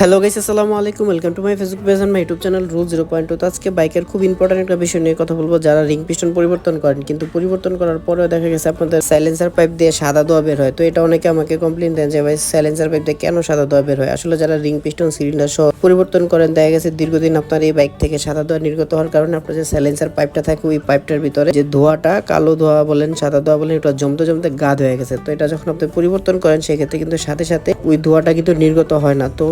Hello guys, আসসালামু আলাইকুম। Welcome to my Facebook page and my YouTube channel rule 0.2। তো আজকে বাইকের খুব ইম্পর্টেন্ট একটা বিষয় নিয়ে কথা বলবো। যারা রিং পিস্টন পরিবর্তন করেন, কিন্তু পরিবর্তন করার পরেও দেখা গেছে আপনাদের সাইলেন্সার পাইপ দিয়ে সাদা ধোঁয়া বের হয়। তো এটা অনেকে আমাকে কমপ্লেইন দেন যে ভাই সাইলেন্সার পাইপ দিয়ে কেন সাদা ধোঁয়া বের হয়। আসলে যারা রিং পিস্টন সিলিন্ডার সহ পরিবর্তন করেন, দেখা গেছে দীর্ঘদিন আপনার এই বাইক থেকে সাদা ধোঁয়া নির্গত হওয়ার কারণে আপনার যে সাইলেন্সার পাইপটা থাকে, ওই পাইপটার ভিতরে যে ধোঁয়াটা, কালো ধোঁয়া বলেন সাদা ধোঁয়া বলেন, এটা জমতে জমতে গাদ হয়ে গেছে। তো এটা যখন আপনি পরিবর্তন করেন, সেক্ষেত্রে কিন্তু সাথে সাথে ওই ধোঁয়াটা কিন্তু নির্গত হয় না। তো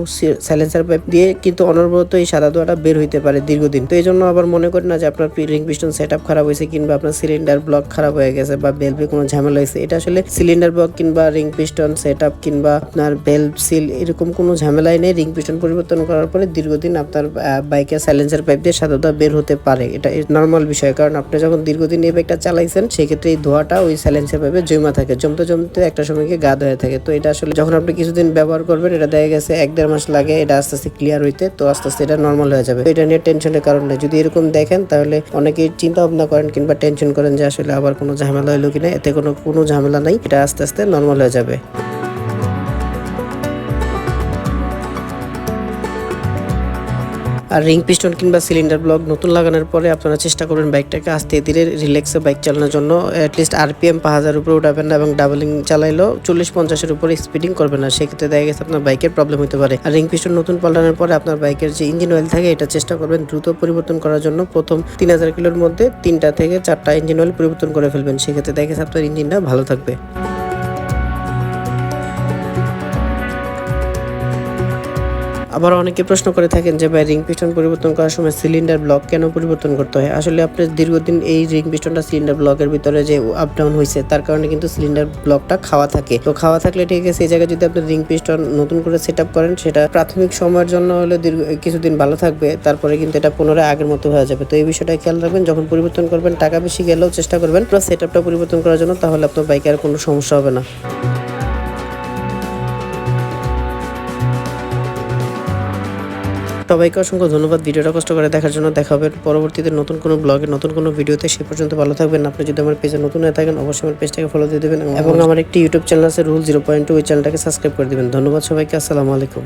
সাইলেন্সার পাইপ দিয়ে কিন্তু অনবরত এই সাদা ধোঁয়াটা বের হইতে পারে দীর্ঘদিন। তো এই জন্য আবার মনে করেন না যে আপনার রিং পিস্টন সেটআপ খারাপ হয়েছে কিংবা আপনার সিলিন্ডার ব্লক খারাপ হয়ে গেছে বা বেলভে কোনো ঝামেলা হয়েছে। এটা আসলে সিলিন্ডার ব্লক কিংবা রিং পিস্টন সেটআপ কিংবা আপনার বেল্ট সিল এরকম কোনো ঝামেলাই নেই। রিং পিস্টন পরিবর্তন করার পরে দীর্ঘদিন আপনার বাইকের সাইলেন্সার পাইপ দিয়ে সাদা ধোঁয়া বের হতে পারে। এটা নর্মাল বিষয়, কারণ আপনি যখন দীর্ঘদিন এই বাইকটা চালাইছেন, সেক্ষেত্রে এই ধোঁয়াটা ওই সাইলেন্সার পাইপে জমা থাকে, জমতে জমতে একটা সময় গিয়ে গাদ হয়ে থাকে। তো এটা আসলে যখন আপনি কিছুদিন ব্যবহার করবেন, এটা দেখা গেছে 1-1.5 মাস লাগে এটা আস্তে আস্তে ক্লিয়ার হইতে। তো আস্তে আস্তে এটা নর্মাল হয়ে যাবে। এটা নিয়ে টেনশনের কারণ নেই। যদি এরকম দেখেন, তাহলে অনেকেই চিন্তা ভাবনা করেন কিংবা টেনশন করেন যে আসলে আবার কোনো ঝামেলা হইলো কিনা। এতে কোনো ঝামেলা নাই, এটা আস্তে আস্তে নর্মাল হয়ে যাবে। আর রিং পিস্টন কিংবা সিলিন্ডার ব্লক নতুন লাগানোর পরে আপনারা চেষ্টা করবেন বাইকটাকে আস্তে ধীরে রিল্যাক্সে বাইক চালানোর জন্য। অ্যাটলিস্ট RPM 5000 উপরে উঠাবেন না, এবং ডাবলিং চালাইলেও 40-50-এর উপরে স্পিডিং করবেন না। সেক্ষেত্রে দেখা গেছে আপনার বাইকের প্রবলেম হতে পারে। আর রিং পিস্টন নতুন পাল্টানোর পরে আপনার বাইকের যে ইঞ্জিন অয়েল থাকে, এটা চেষ্টা করবেন দ্রুত পরিবর্তন করার জন্য। প্রথম 3000 কিলোর মধ্যে 3টা থেকে 4টা ইঞ্জিন অয়েল পরিবর্তন করে ফেলবেন। সেক্ষেত্রে দেখা গেছে আপনার ইঞ্জিনটা ভালো থাকবে। আবার অনেকে প্রশ্ন করে থাকেন যে ভাই রিং পিস্টন পরিবর্তন করার সময় সিলিন্ডার ব্লক কেন পরিবর্তন করতে হয়। আসলে আপনার দীর্ঘদিন এই রিং পিস্টনটা সিলিন্ডার ব্লকের ভিতরে যে আপ ডাউন হয়েছে, তার কারণে কিন্তু সিলিন্ডার ব্লকটা খাওয়া থাকে। তো খাওয়া থাকলে ঠিক আছে, এই জায়গায় যদি আপনি রিং পিস্টন নতুন করে সেট আপ করেন, সেটা প্রাথমিক সময়ের জন্য হলে কিছুদিন ভালো থাকবে, তারপরে কিন্তু এটা পুনরায় আগের মতো হয়ে যাবে। তো এই বিষয়টা খেয়াল রাখবেন। যখন পরিবর্তন করবেন, টাকা বেশি গেলেও চেষ্টা করবেন পুরো সেট আপটা পরিবর্তন করার জন্য, তাহলে আপনার বাইকে আর কোনো সমস্যা হবে না। সবাইকে অসংখ্য ধন্যবাদ ভিডিওটা কষ্ট করে দেখার জন্য। দেখা হবে পরবর্তীতে নতুন কোনো ব্লগে, নতুন কোনো ভিডিওতে। সে পর্যন্ত ভালো থাকবেন। আপনি যদি আমার পেজে নতুন হয়ে থাকেন, অবশ্যই আমার পেজটাকে ফলো দিয়ে দেবেন, এবং আমার একটি ইউটিউব চ্যানেল আছে রুল 0.2, ওই চ্যানেলটাকে সাবস্ক্রাইব করে দেবেন। ধন্যবাদ সবাইকে। আসসালামু আলাইকুম।